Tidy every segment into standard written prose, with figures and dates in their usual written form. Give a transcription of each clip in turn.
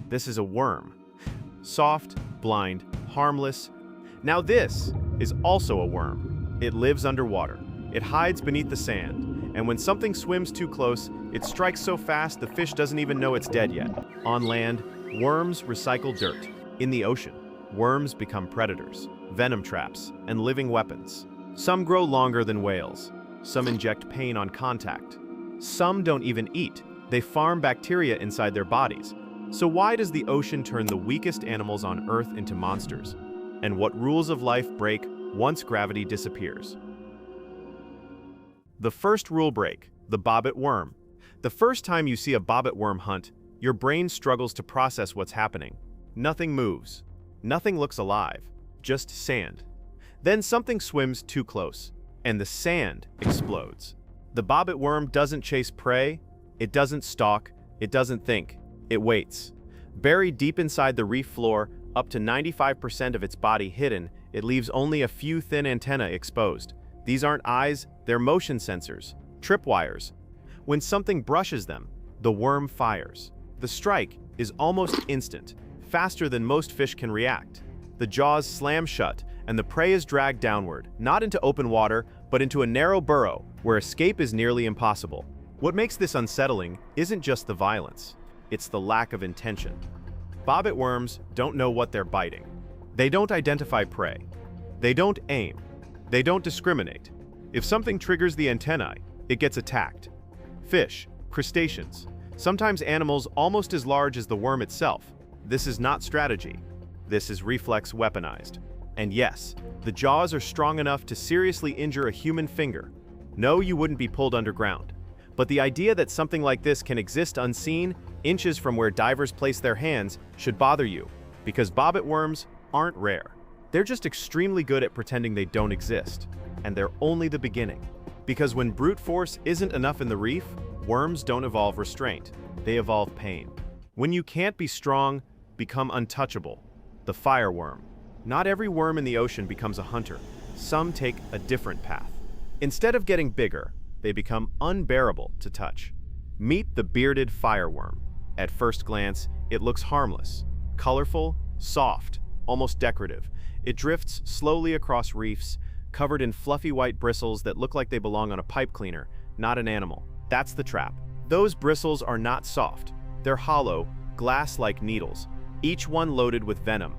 This is a worm. Soft, blind, harmless. Now this is also a worm. It lives underwater. It hides beneath the sand, and when something swims too close, it strikes so fast the fish doesn't even know it's dead yet. On land, worms recycle dirt. In the ocean, worms become predators, venom traps, and living weapons. Some grow longer than whales. Some inject pain on contact. Some don't even eat. They farm bacteria inside their bodies. So why does the ocean turn the weakest animals on Earth into monsters? And what rules of life break once gravity disappears? The first rule break, the Bobbit Worm. The first time you see a Bobbit Worm hunt, your brain struggles to process what's happening. Nothing moves. Nothing looks alive. Just sand. Then something swims too close, and the sand explodes. The Bobbit Worm doesn't chase prey, it doesn't stalk, it doesn't think, it waits. Buried deep inside the reef floor, up to 95% of its body hidden, it leaves only a few thin antennae exposed. These aren't eyes, they're motion sensors, tripwires. When something brushes them, the worm fires. The strike is almost instant, faster than most fish can react. The jaws slam shut, and the prey is dragged downward, not into open water, but into a narrow burrow where escape is nearly impossible. What makes this unsettling isn't just the violence, it's the lack of intention. Bobbit worms don't know what they're biting. They don't identify prey. They don't aim. They don't discriminate. If something triggers the antennae, it gets attacked. Fish, crustaceans, sometimes animals almost as large as the worm itself. This is not strategy. This is reflex weaponized. And yes, the jaws are strong enough to seriously injure a human finger. No, you wouldn't be pulled underground. But the idea that something like this can exist unseen, inches from where divers place their hands, should bother you, because bobbit worms aren't rare. They're just extremely good at pretending they don't exist. And they're only the beginning. Because when brute force isn't enough in the reef, worms don't evolve restraint. They evolve pain. When you can't be strong, become untouchable. The fireworm. Not every worm in the ocean becomes a hunter. Some take a different path. Instead of getting bigger, they become unbearable to touch. Meet the bearded fireworm. At first glance, it looks harmless, colorful, soft, almost decorative. It drifts slowly across reefs, covered in fluffy white bristles that look like they belong on a pipe cleaner, not an animal. That's the trap. Those bristles are not soft. They're hollow, glass-like needles, each one loaded with venom.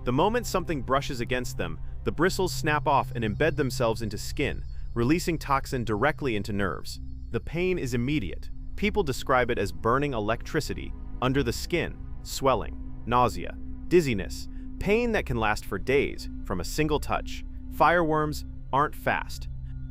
The moment something brushes against them, the bristles snap off and embed themselves into skin, releasing toxin directly into nerves. The pain is immediate. People describe it as burning electricity under the skin, swelling, nausea, dizziness, pain that can last for days from a single touch. Fireworms aren't fast.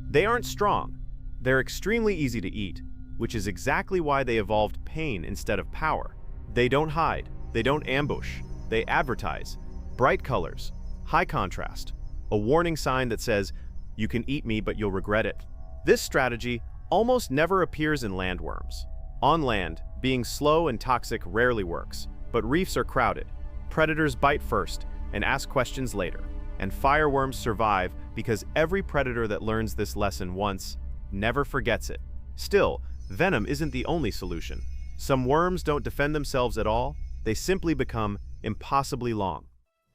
They aren't strong. They're extremely easy to eat, which is exactly why they evolved pain instead of power. They don't hide. They don't ambush. They advertise. Bright colors, high contrast, a warning sign that says, "You can eat me, but you'll regret it." This strategy almost never appears in landworms. On land, being slow and toxic rarely works, but reefs are crowded. Predators bite first and ask questions later. And fireworms survive because every predator that learns this lesson once never forgets it. Still, venom isn't the only solution. Some worms don't defend themselves at all. They simply become impossibly long.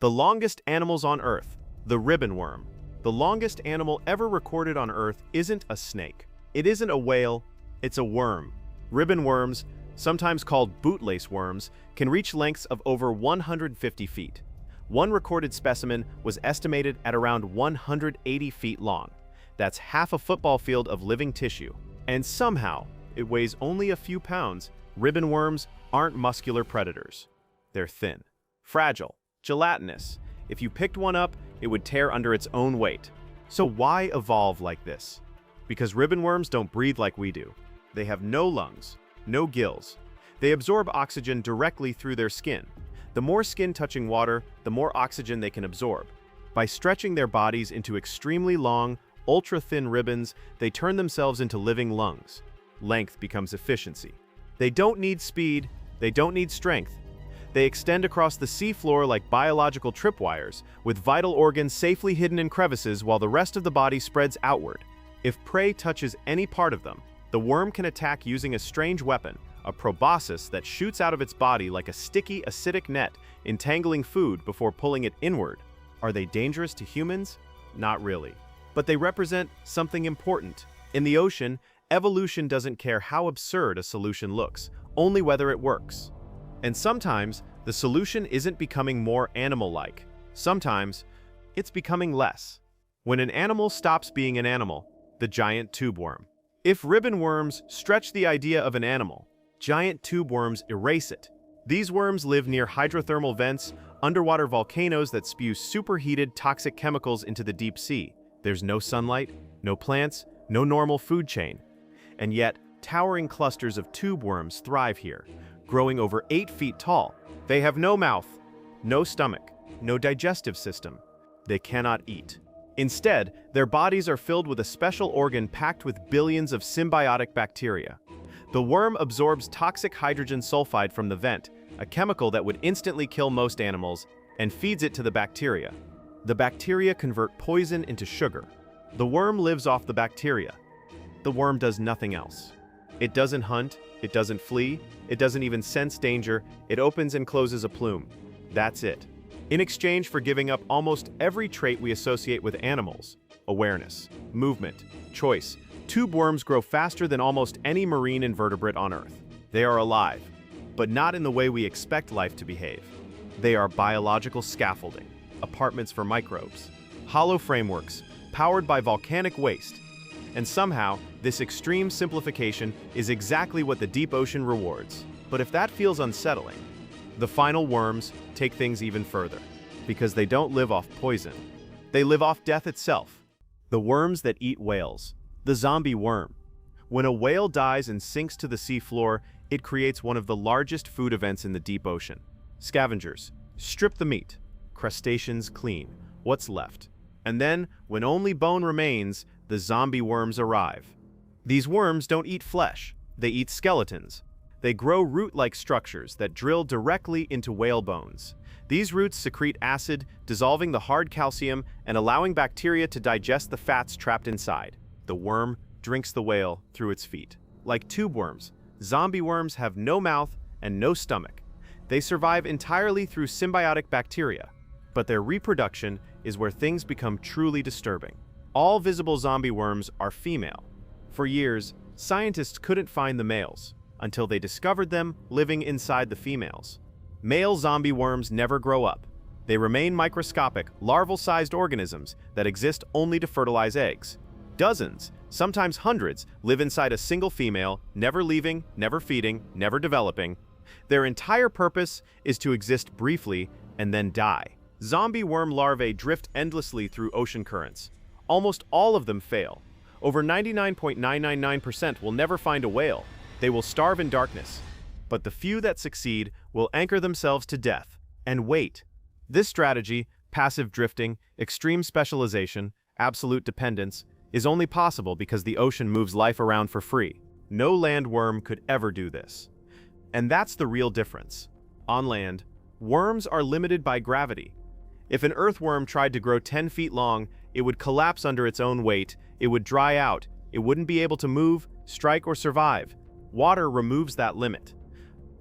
The longest animals on Earth, the ribbon worm. The longest animal ever recorded on Earth isn't a snake. It isn't a whale, it's a worm. Ribbon worms, sometimes called bootlace worms, can reach lengths of over 150 feet. One recorded specimen was estimated at around 180 feet long. That's half a football field of living tissue. And somehow, it weighs only a few pounds. Ribbon worms aren't muscular predators. They're thin, fragile, gelatinous. If you picked one up, it would tear under its own weight. So why evolve like this? Because ribbon worms don't breathe like we do. They have no lungs, no gills. They absorb oxygen directly through their skin. The more skin touching water, the more oxygen they can absorb. By stretching their bodies into extremely long, ultra-thin ribbons, they turn themselves into living lungs. Length becomes efficiency. They don't need speed, they don't need strength. They extend across the seafloor like biological tripwires, with vital organs safely hidden in crevices while the rest of the body spreads outward. If prey touches any part of them, the worm can attack using a strange weapon, a proboscis that shoots out of its body like a sticky, acidic net, entangling food before pulling it inward. Are they dangerous to humans? Not really. But they represent something important. In the ocean, evolution doesn't care how absurd a solution looks, only whether it works. And sometimes, the solution isn't becoming more animal-like. Sometimes, it's becoming less. When an animal stops being an animal, the giant tubeworm. If ribbon worms stretch the idea of an animal, giant tubeworms erase it. These worms live near hydrothermal vents, underwater volcanoes that spew superheated toxic chemicals into the deep sea. There's no sunlight, no plants, no normal food chain. And yet, towering clusters of tubeworms thrive here, growing over 8 feet tall. They have no mouth, no stomach, no digestive system. They cannot eat. Instead, their bodies are filled with a special organ packed with billions of symbiotic bacteria. The worm absorbs toxic hydrogen sulfide from the vent, a chemical that would instantly kill most animals, and feeds it to the bacteria. The bacteria convert poison into sugar. The worm lives off the bacteria. The worm does nothing else. It doesn't hunt, it doesn't flee, it doesn't even sense danger, it opens and closes a plume. That's it. In exchange for giving up almost every trait we associate with animals, awareness, movement, choice, tubeworms grow faster than almost any marine invertebrate on Earth. They are alive, but not in the way we expect life to behave. They are biological scaffolding, apartments for microbes, hollow frameworks, powered by volcanic waste. And somehow, this extreme simplification is exactly what the deep ocean rewards. But if that feels unsettling, the final worms take things even further, because they don't live off poison. They live off death itself. The worms that eat whales. The zombie worm. When a whale dies and sinks to the seafloor, it creates one of the largest food events in the deep ocean. Scavengers. Strip the meat. Crustaceans clean. What's left? And then, when only bone remains, the zombie worms arrive. These worms don't eat flesh. They eat skeletons. They grow root-like structures that drill directly into whale bones. These roots secrete acid, dissolving the hard calcium and allowing bacteria to digest the fats trapped inside. The worm drinks the whale through its feet. Like tubeworms, zombie worms have no mouth and no stomach. They survive entirely through symbiotic bacteria, but their reproduction is where things become truly disturbing. All visible zombie worms are female. For years, scientists couldn't find the males, until they discovered them living inside the females. Male zombie worms never grow up. They remain microscopic, larval-sized organisms that exist only to fertilize eggs. Dozens, sometimes hundreds, live inside a single female, never leaving, never feeding, never developing. Their entire purpose is to exist briefly and then die. Zombie worm larvae drift endlessly through ocean currents. Almost all of them fail. Over 99.999% will never find a whale. They will starve in darkness. But the few that succeed will anchor themselves to death and wait. This strategy, passive drifting, extreme specialization, absolute dependence, is only possible because the ocean moves life around for free. No land worm could ever do this. And that's the real difference. On land, worms are limited by gravity. If an earthworm tried to grow 10 feet long, it would collapse under its own weight, it would dry out, it wouldn't be able to move, strike, or survive. Water removes that limit.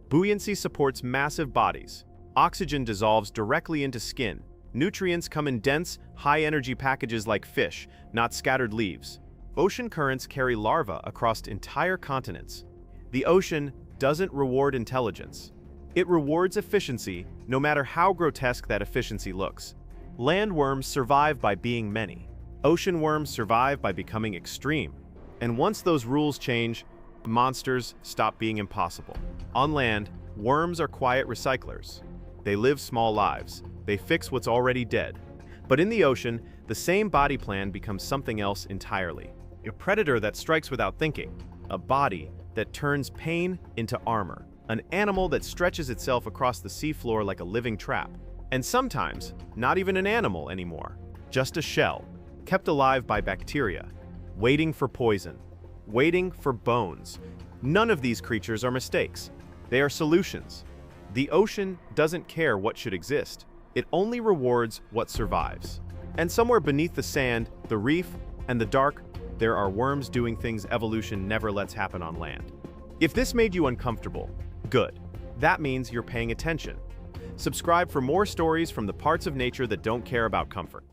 Buoyancy supports massive bodies. Oxygen dissolves directly into skin. Nutrients come in dense, high-energy packages like fish, not scattered leaves. Ocean currents carry larvae across entire continents. The ocean doesn't reward intelligence. It rewards efficiency, no matter how grotesque that efficiency looks. Land worms survive by being many. Ocean worms survive by becoming extreme. And once those rules change, monsters stop being impossible. On land, worms are quiet recyclers. They live small lives. They fix what's already dead. But in the ocean, the same body plan becomes something else entirely. A predator that strikes without thinking. A body that turns pain into armor. An animal that stretches itself across the seafloor like a living trap. And sometimes, not even an animal anymore. Just a shell, kept alive by bacteria, waiting for poison, waiting for bones. None of these creatures are mistakes. They are solutions. The ocean doesn't care what should exist. It only rewards what survives. And somewhere beneath the sand, the reef, and the dark, there are worms doing things evolution never lets happen on land. If this made you uncomfortable, good. That means you're paying attention. Subscribe for more stories from the parts of nature that don't care about comfort.